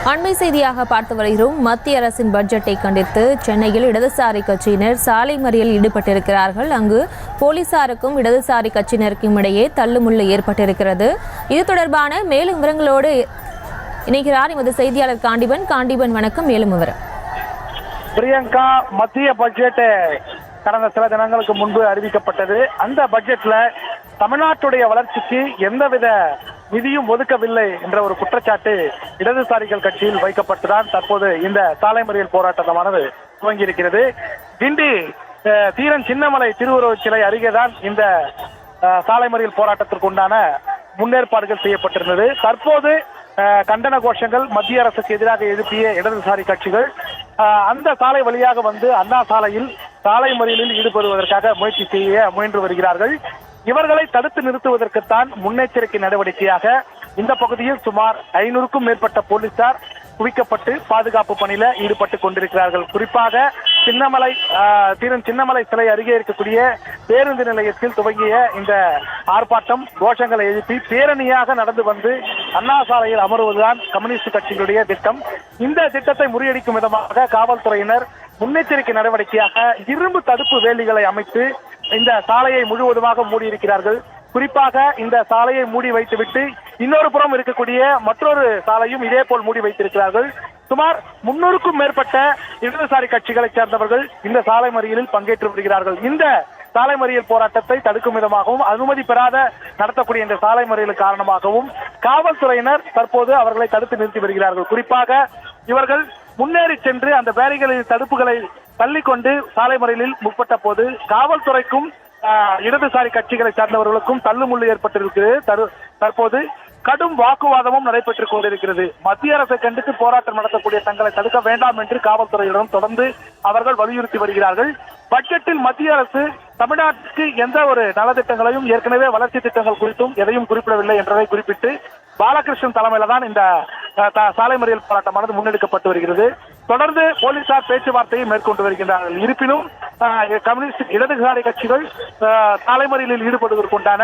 அண்மை செய்தியாக பார்த்து வருகிறோம். மத்திய அரசின் பட்ஜெட்டை கண்டித்து சென்னையில் இடதுசாரி கட்சியினர் சாலை மறியலில் ஈடுபட்டிருக்கிறார்கள். அங்கு போலீசாருக்கும் இடதுசாரி கட்சியினருக்கும் இடையே தள்ளுமுள்ளு ஏற்பட்டிருக்கிறது. இது தொடர்பான மேலும் விவரங்களோடு இணைகிறார் எமது செய்தியாளர் காண்டிபன். காண்டிபன், வணக்கம். மேலும் விவரம். பிரியங்கா, மத்திய பட்ஜெட் கடந்த சில தினங்களுக்கு முன்பு அறிவிக்கப்பட்டது. அந்த பட்ஜெட்ல தமிழ்நாட்டுடைய வளர்ச்சிக்கு எந்தவித நிதியும் ஒதுக்கவில்லை என்ற ஒரு குற்றச்சாட்டு இடதுசாரிகள் கட்சியில் வைக்கப்பட்டுதான் தற்போது இந்த சாலை மறியல் போராட்டமானது துவங்கியிருக்கிறது. கிண்டி தீரன் சின்னமலை திருவுருவச் சிலை அருகேதான் இந்த சாலை மறியல் போராட்டத்திற்கு உண்டான முன்னேற்பாடுகள் செய்யப்பட்டிருந்தது. தற்போது கண்டன கோஷங்கள் மத்திய அரசுக்கு எதிராக எழுப்பிய இடதுசாரி கட்சிகள் அந்த சாலை வழியாக வந்து அண்ணா சாலையில் சாலை மறியலில் ஈடுபடுவதற்காக முயற்சி செய்ய முயன்று வருகிறார்கள். இவர்களை தடுத்து நிறுத்துவதற்குத்தான் முன்னெச்சரிக்கை நடவடிக்கையாக இந்த பகுதியில் சுமார் 500க்கும் மேற்பட்ட போலீசார் குவிக்கப்பட்டு பாதுகாப்பு பணியில ஈடுபட்டு கொண்டிருக்கிறார்கள். குறிப்பாக தீரன் சின்னமலை சிலை அருகே இருக்கக்கூடிய பேருந்து நிலையத்தில் துவங்கிய இந்த ஆர்ப்பாட்டம் கோஷங்களை எழுப்பி பேரணியாக நடந்து வந்து அண்ணா சாலையில் அமர்வதுதான் கம்யூனிஸ்ட் கட்சிகளுடைய திட்டம். இந்த திட்டத்தை முறியடிக்கும் விதமாக காவல்துறையினர் முன்னெச்சரிக்கை நடவடிக்கையாக இரும்பு தடுப்பு வேலிகளை அமைத்து இந்த சாலையை முழுவதுமாக மூடியிருக்கிறார்கள். குறிப்பாக இந்த சாலையை மூடி வைத்துவிட்டு இன்னொரு புறம் இருக்கக்கூடிய மற்றொரு சாலையும் இதே போல் மூடி வைத்திருக்கிறார்கள். சுமார் 300க்கும் மேற்பட்ட இடதுசாரி கட்சிகளை சேர்ந்தவர்கள் இந்த சாலை மறியலில் பங்கேற்று வருகிறார்கள். இந்த சாலை மறியல் போராட்டத்தை தடுக்கும் விதமாகவும் அனுமதி பெறாத நடத்தக்கூடிய இந்த சாலை மறியல் காரணமாகவும் காவல்துறையினர் தற்போது அவர்களை தடுத்து நிறுத்தி வருகிறார்கள். குறிப்பாக இவர்கள் முன்னேறி சென்று அந்த பேரிகளின் தடுப்புகளை தள்ளிக்கொண்டு சாலை மறியலில் முற்பட்ட போது காவல்துறைக்கும் இடதுசாரி கட்சிகளை சார்ந்தவர்களுக்கும் தள்ளுமுள்ளு ஏற்பட்டிருக்கிறது. தற்போது கடும் வாக்குவாதமும் நடைபெற்றுக் கொண்டிருக்கிறது. மத்திய அரசை கண்டித்து போராட்டம் நடத்தக்கூடிய தங்களை தடுக்க வேண்டாம் என்று காவல்துறையிடம் தொடர்ந்து அவர்கள் வலியுறுத்தி வருகிறார்கள். பட்ஜெட்டில் மத்திய அரசு தமிழ்நாட்டுக்கு எந்த ஒரு நலத்திட்டங்களையும் ஏற்கனவே வளர்ச்சி திட்டங்கள் குறித்தும் எதையும் குறிப்பிடவில்லை என்றதை குறிப்பிட்டு பாலகிருஷ்ணன் தலைமையில தான் இந்த சாலை மறியல் போராட்டமானது முன்னெடுக்கப்பட்டு வருகிறது. தொடர்ந்து போலீசார் பேச்சுவார்த்தையை மேற்கொண்டு வருகின்றார்கள். இருப்பினும் கம்யூனிஸ்ட் இடதுசாரி கட்சிகள் சாலை மறியலில் ஈடுபடுவதற்குண்டான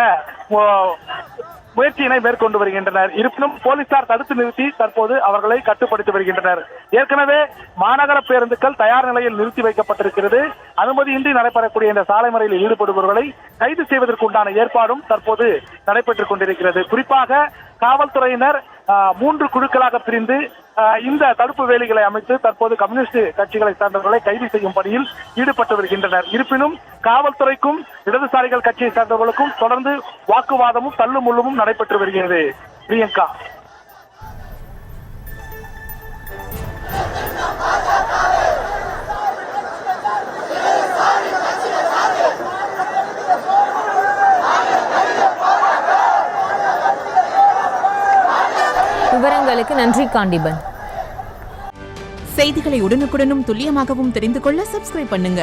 முயற்சியினை மேற்கொண்டு வருகின்றனர். இருப்பினும் போலீசார் தடுத்து நிறுத்தி தற்போது அவர்களை கட்டுப்படுத்தி வருகின்றனர். ஏற்கனவே மாநகர பேருந்துகள் தயார் நிலையில் நிறுத்தி வைக்கப்பட்டிருக்கிறது. அனுமதியின்றி நடைபெறக்கூடிய இந்த சாலை மறியலில் ஈடுபடுபவர்களை கைது செய்வதற்குண்டான ஏற்பாடும் தற்போது நடைபெற்றுக் கொண்டிருக்கிறது. குறிப்பாக காவல்துறையினர் 3 குழுக்களாக பிரிந்து இந்த தடுப்பு வேலிகளை அமைத்து தற்போது கம்யூனிஸ்ட் கட்சிகளை சார்ந்தவர்களை கைது செய்யும் பணியில் ஈடுபட்டு வருகின்றனர். இருப்பினும் காவல்துறைக்கும் இடதுசாரிகள் கட்சியை சார்ந்தவர்களுக்கும் தொடர்ந்து வாக்குவாதமும் தள்ளுமுள்ளும் நடைபெற்று வருகிறது. பிரியங்கா, விவரங்களுக்கு நன்றி காண்டிபன். செய்திகளை உடனுக்குடனும் துல்லியமாகவும் தெரிந்து கொள்ள சப்ஸ்கிரைப் பண்ணுங்க.